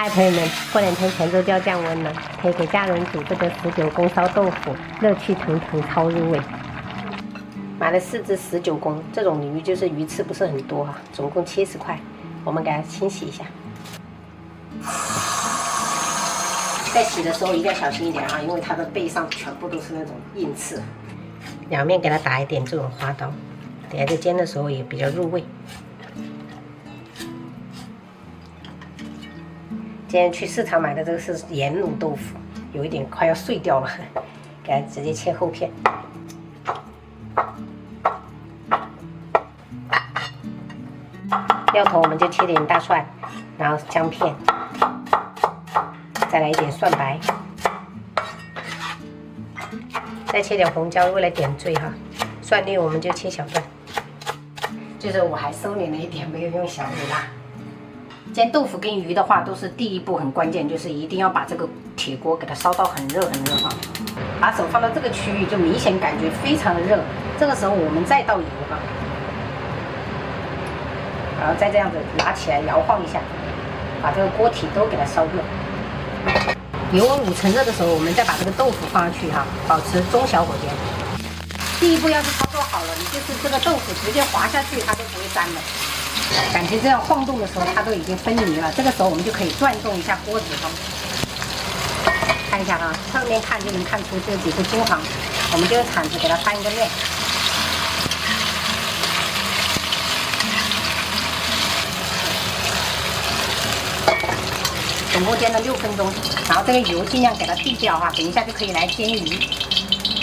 嗨，朋友们，过2天泉州就要降温了，可以给家人煮这个19公烧豆腐，热气腾腾，超入味。买了4只19公，这种鱼就是鱼刺不是很多哈，总共70块。我们给它清洗一下。在洗的时候一定要小心一点啊，因为它的背上全部都是那种硬刺。两面给它打一点这种花刀，等下在煎的时候也比较入味。今天去市场买的这个是盐卤豆腐，有一点快要碎掉了，给它直接切厚片。料头我们就切点大蒜，然后姜片，再来一点蒜白，再切点红椒，为了点缀哈。蒜粒我们就切小段，就是我还收敛了一点，没有用小火辣。煎豆腐跟鱼的话，都是第一步很关键，就是一定要把这个铁锅给它烧到很热很热哈。把手放到这个区域，就明显感觉非常的热。这个时候我们再倒油哈，然后再这样子拿起来摇晃一下，把这个锅体都给它烧热。油温5成热的时候，我们再把这个豆腐放上去哈，保持中小火煎。第一步要是操作好了，你就是这个豆腐直接滑下去，它都不会粘了。感觉这样晃动的时候，它都已经分离了。这个时候我们就可以转动一下锅子哈，看一下哈，侧面看就能看出这几个金黄。我们就用铲子给它翻一个面。总共煎了6分钟，然后这个油尽量给它避掉哈，等一下就可以来煎鱼。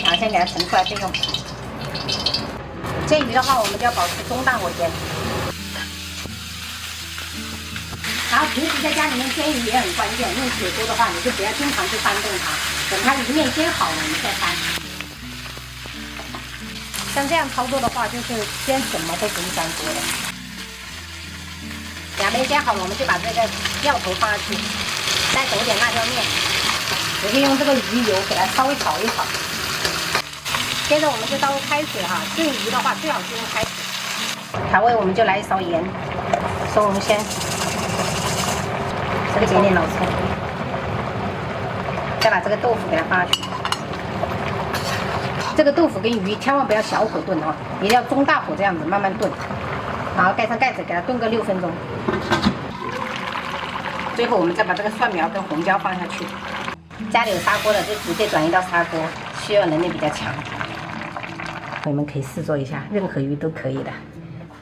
然后先给它盛出来备用。煎鱼的话，我们就要保持中大火煎。然后平时在家里面煎鱼也很关键，用铁锅的话，你就不要经常去翻动它，等它一面煎好了，你再翻。像这样操作的话，就是煎什么都不用粘锅的。两边煎好了，我们就把这个料头放下去，再抖点辣椒面，也可以用这个鱼油给它稍微炒一炒。接着我们就倒入开水哈，炖鱼的话最好是用开水。调味我们就来一勺盐、松茸鲜。这个点点老抽，再把这个豆腐给它放下去。这个豆腐跟鱼千万不要小火炖啊，一定要中大火这样子慢慢炖，然后盖上盖子给它炖个6分钟。最后我们再把这个蒜苗跟红椒放下去。家里有砂锅的就直接转移到砂锅，需要能力比较强。朋友们可以试做一下，任何鱼都可以的。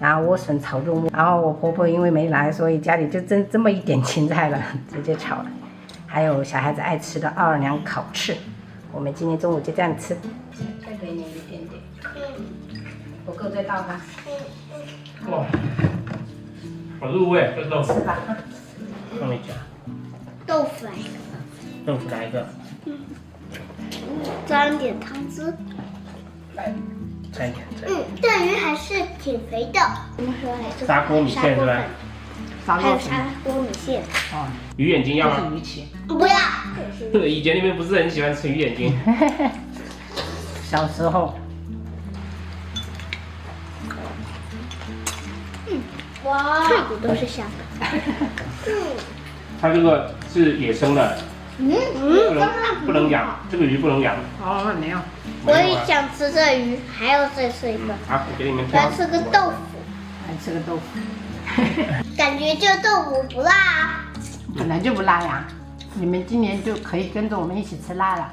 然后莴笋炒肉末，然后我婆婆因为没来，所以家里就蒸这么一点青菜了，直接炒了。还有小孩子爱吃的奥尔良烤翅，我们今天中午就这样吃。再给你一点点，不够再倒它。哇，好入味，这豆腐。吃吧。放一夹。豆腐来一个。豆腐来一个。沾点汤汁。来。沾一点。这鱼还是挺肥的。我们说还是砂锅米线是吧？还有砂锅米线。哦，鱼眼睛要吗？鱼鳍。不要。以前你们不是很喜欢吃鱼眼睛？小时候。哇，脆骨都是香的。它这个是野生的，不能养，这个鱼不能养。哦，没有。我也想吃这鱼，还要再吃一个。好，我给你们挑。来吃个豆腐。来吃个豆腐。感觉这豆腐不辣啊。本来就不辣呀，你们今年就可以跟着我们一起吃辣了。